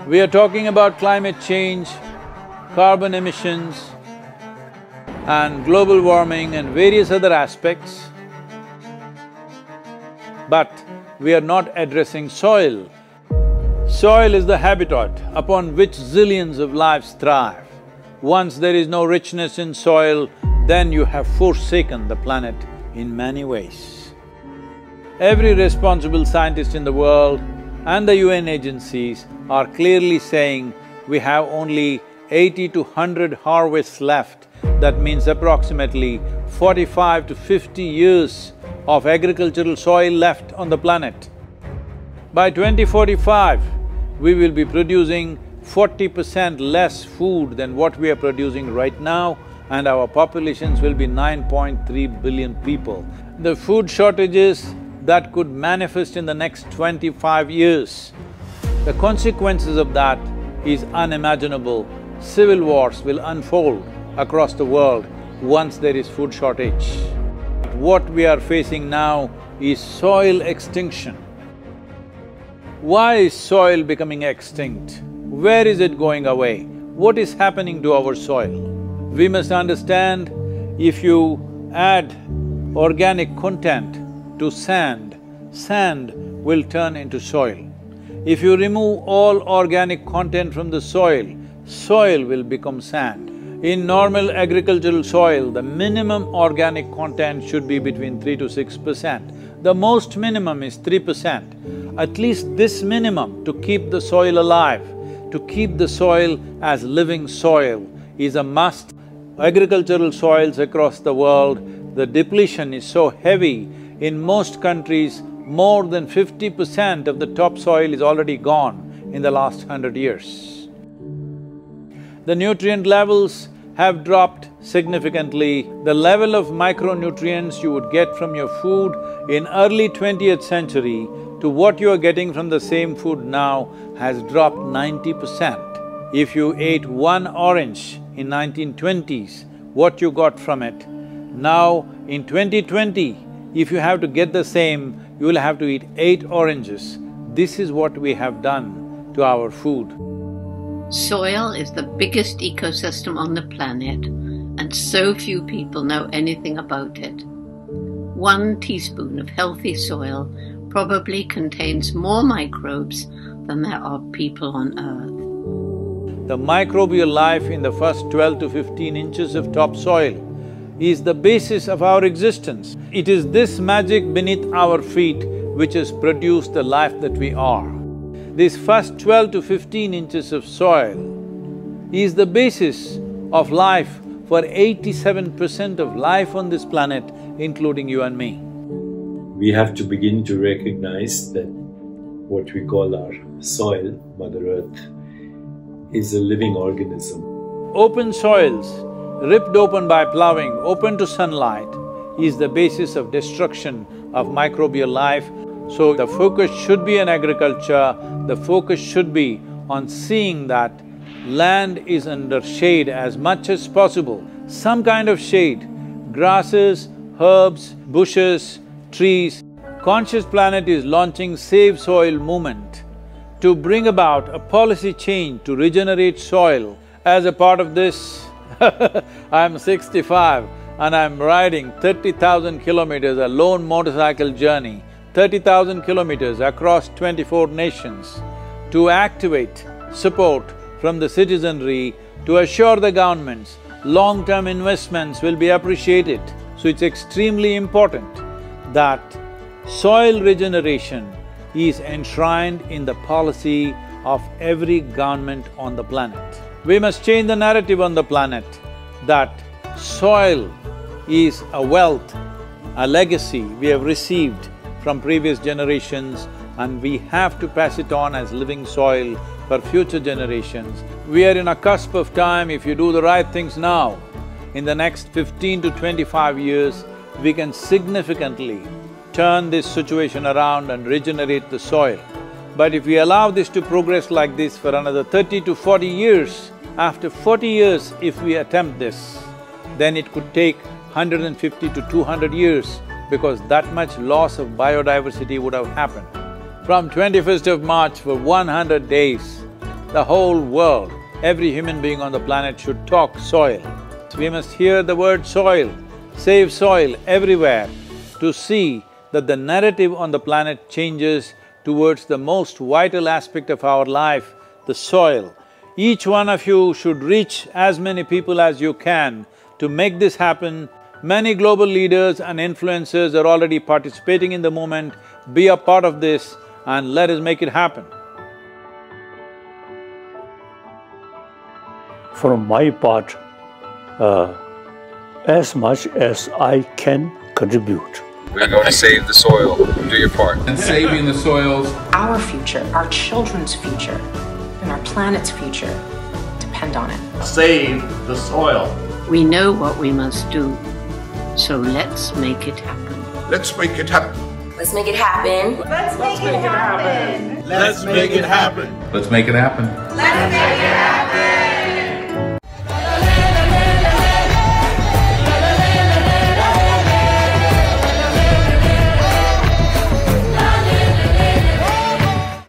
We are talking about climate change, carbon emissions and global warming and various other aspects, but we are not addressing soil. Soil is the habitat upon which zillions of lives thrive. Once there is no richness in soil, then you have forsaken the planet in many ways. Every responsible scientist in the world and the UN agencies are clearly saying we have only 80 to 100 harvests left. That means approximately 45 to 50 years of agricultural soil left on the planet. By 2045, we will be producing 40% less food than what we are producing right now, and our populations will be 9.3 billion people. The food shortages that could manifest in the next 25 years, the consequences of that is unimaginable. Civil wars will unfold across the world once there is food shortage. What we are facing now is soil extinction. Why is soil becoming extinct? Where is it going away? What is happening to our soil? We must understand, if you add organic content to sand, sand will turn into soil. If you remove all organic content from the soil, soil will become sand. In normal agricultural soil, the minimum organic content should be between 3 to 6%. The most minimum is 3%. At least this minimum to keep the soil alive, to keep the soil as living soil is a must. Agricultural soils across the world, the depletion is so heavy, in most countries, more than 50% of the topsoil is already gone in the last 100 years. The nutrient levels have dropped significantly. The level of micronutrients you would get from your food in early 20th century to what you are getting from the same food now has dropped 90%. If you ate one orange in 1920s, what you got from it, now in 2020, if you have to get the same, you will have to eat 8 oranges. This is what we have done to our food. Soil is the biggest ecosystem on the planet, and so few people know anything about it. 1 teaspoon of healthy soil probably contains more microbes than there are people on Earth. The microbial life in the first 12 to 15 inches of topsoil is the basis of our existence. It is this magic beneath our feet which has produced the life that we are. This first 12 to 15 inches of soil is the basis of life for 87% of life on this planet, including you and me. We have to begin to recognize that what we call our soil, Mother Earth, is a living organism. Open soils, ripped open by ploughing, open to sunlight, is the basis of destruction of microbial life. So the focus should be on agriculture, the focus should be on seeing that land is under shade as much as possible, some kind of shade, grasses, herbs, bushes, trees. Conscious Planet is launching Save Soil movement to bring about a policy change to regenerate soil. As a part of this, I'm 65 and I'm riding 30,000 kilometers, a lone motorcycle journey, 30,000 kilometers across 24 nations to activate support from the citizenry to assure the governments long-term investments will be appreciated. So it's extremely important that soil regeneration is enshrined in the policy of every government on the planet. We must change the narrative on the planet that soil is a wealth, a legacy we have received from previous generations, and we have to pass it on as living soil for future generations. We are in a cusp of time. If you do the right things now, in the next 15 to 25 years, we can significantly turn this situation around and regenerate the soil. But if we allow this to progress like this for another 30 to 40 years, after 40 years if we attempt this, then it could take 150 to 200 years because that much loss of biodiversity would have happened. From 21st of March for 100 days, the whole world, every human being on the planet should talk soil. We must hear the word soil, save soil everywhere to see that the narrative on the planet changes towards the most vital aspect of our life, the soil. Each one of you should reach as many people as you can to make this happen. Many global leaders and influencers are already participating in the movement. Be a part of this and let us make it happen. From my part, as much as I can contribute. We're going to save the soil. Do your part. And saving the soils. Our future, our children's future, and our planet's future depend on it. Save the soil. We know what we must do, so let's make it happen. Let's make it happen. Let's make it happen. Let's make it happen. Let's make it happen. Let's make it happen. Let's make it happen.